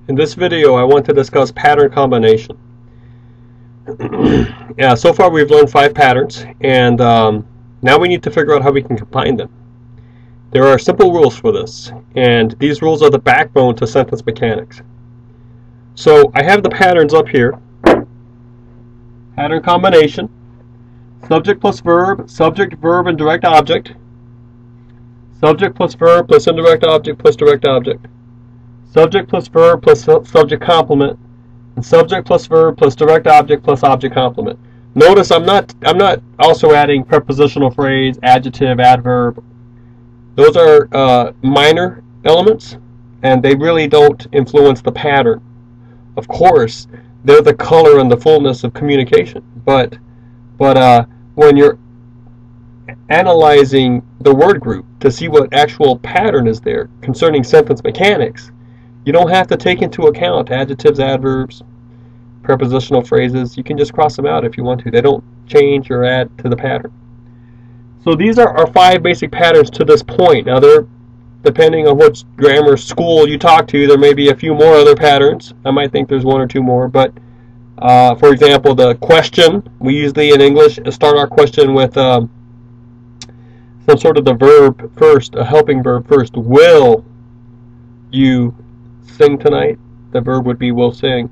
In this video, I want to discuss pattern combination. Yeah, so far we've learned 5 patterns, and now we need to figure out how we can combine them. There are simple rules for this, and these rules are the backbone to sentence mechanics. So I have the patterns up here. Pattern combination, subject plus verb, subject, verb, and direct object. Subject plus verb plus indirect object plus direct object. Subject plus verb plus subject complement, and subject plus verb plus direct object plus object complement. Notice I'm not also adding prepositional phrase, adjective, adverb. Those are minor elements, and they really don't influence the pattern. Of course, they're the color and the fullness of communication. But when you're analyzing the word group to see what actual pattern is there concerning sentence mechanics, you don't have to take into account adjectives, adverbs, prepositional phrases. You can just cross them out if you want to. They don't change or add to the pattern. So these are our 5 basic patterns to this point. Now, depending on which grammar school you talk to, there may be a few more other patterns. I might think there's 1 or 2 more, but for example, the question, we usually in English start our question with some sort of the verb first, a helping verb first. Will you sing tonight? The verb would be will sing.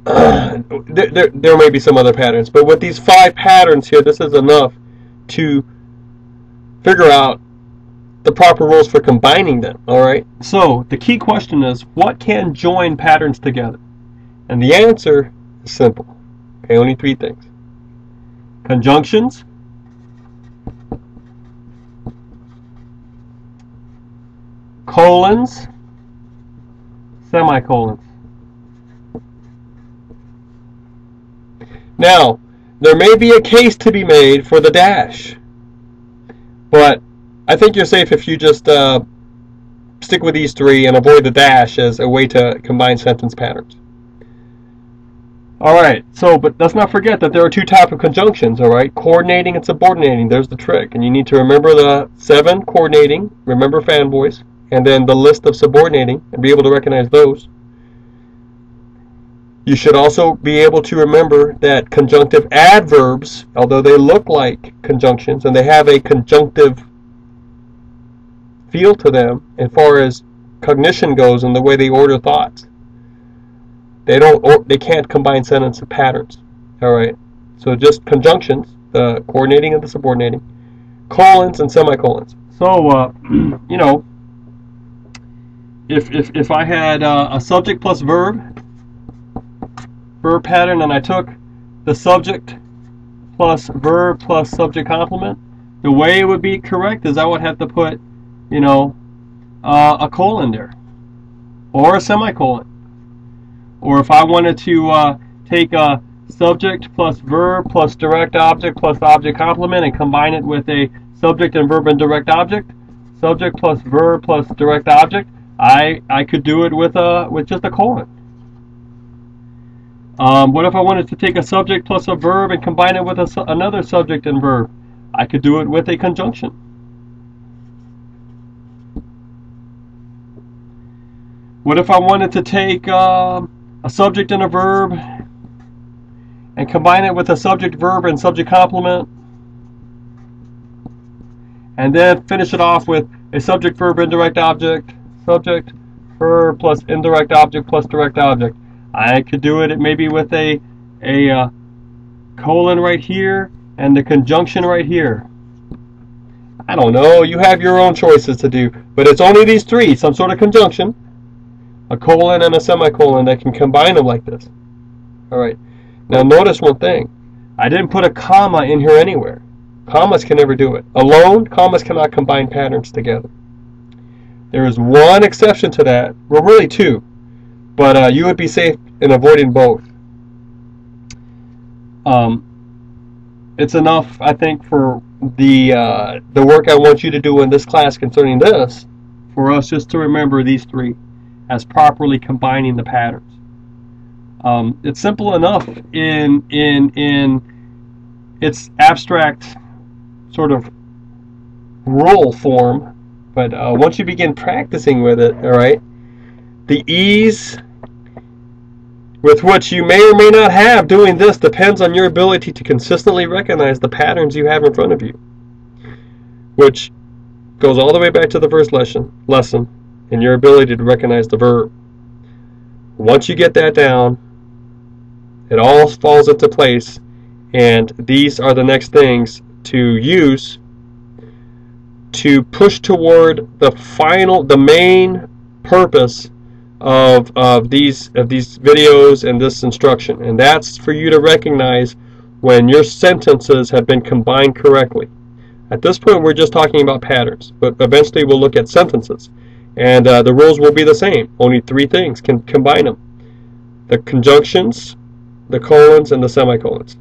There may be some other patterns, but with these 5 patterns here, this is enough to figure out the proper rules for combining them. Alright, so the key question is, what can join patterns together? And the answer is simple. Okay, only 3 things. Conjunctions, colons, semicolons. Now, there may be a case to be made for the dash, but I think you're safe if you just stick with these 3 and avoid the dash as a way to combine sentence patterns. Alright, so, but let's not forget that there are 2 types of conjunctions, alright? Coordinating and subordinating, there's the trick. And you need to remember the 7 coordinating, remember fanboys, and then the list of subordinating, and be able to recognize those. You should also be able to remember that conjunctive adverbs, although they look like conjunctions, and they have a conjunctive feel to them as far as cognition goes and the way they order thoughts, they can't combine sentence patterns. Alright, so just conjunctions, the coordinating and the subordinating, colons and semicolons. So you know, if I had a subject plus verb pattern, and I took the subject plus verb plus subject complement, the way it would be correct is I would have to put, you know, a colon there, or a semicolon. Or if I wanted to take a subject plus verb plus direct object plus object complement and combine it with a subject and verb and direct object, subject plus verb plus direct object, I could do it with just a colon. What if I wanted to take a subject plus a verb and combine it with another subject and verb? I could do it with a conjunction. What if I wanted to take a subject and a verb and combine it with a subject, verb, and subject complement, and then finish it off with a subject, verb, indirect object, subject, verb, plus indirect object, plus direct object? I could do it maybe with a colon right here and the conjunction right here. I don't know, you have your own choices to do, but it's only these 3, some sort of conjunction, a colon and a semicolon, that can combine them like this. Alright, now notice one thing. I didn't put a comma in here anywhere. Commas can never do it. Alone, commas cannot combine patterns together. There is 1 exception to that. Well, really 2. But you would be safe in avoiding both. It's enough, I think, for the work I want you to do in this class concerning this, for us just to remember these 3 as properly combining the patterns. It's simple enough in its abstract sort of rule form, but once you begin practicing with it, all right, The ease with which you may or may not have doing this depends on your ability to consistently recognize the patterns you have in front of you, which goes all the way back to the first lesson, and your ability to recognize the verb. Once you get that down, it all falls into place, and these are the next things to use to push toward the main purpose of these videos and this instruction, and that's for you to recognize when your sentences have been combined correctly. At this point, we're just talking about patterns, but eventually we'll look at sentences, and the rules will be the same. Only three things can combine them: the conjunctions, the colons, and the semicolons.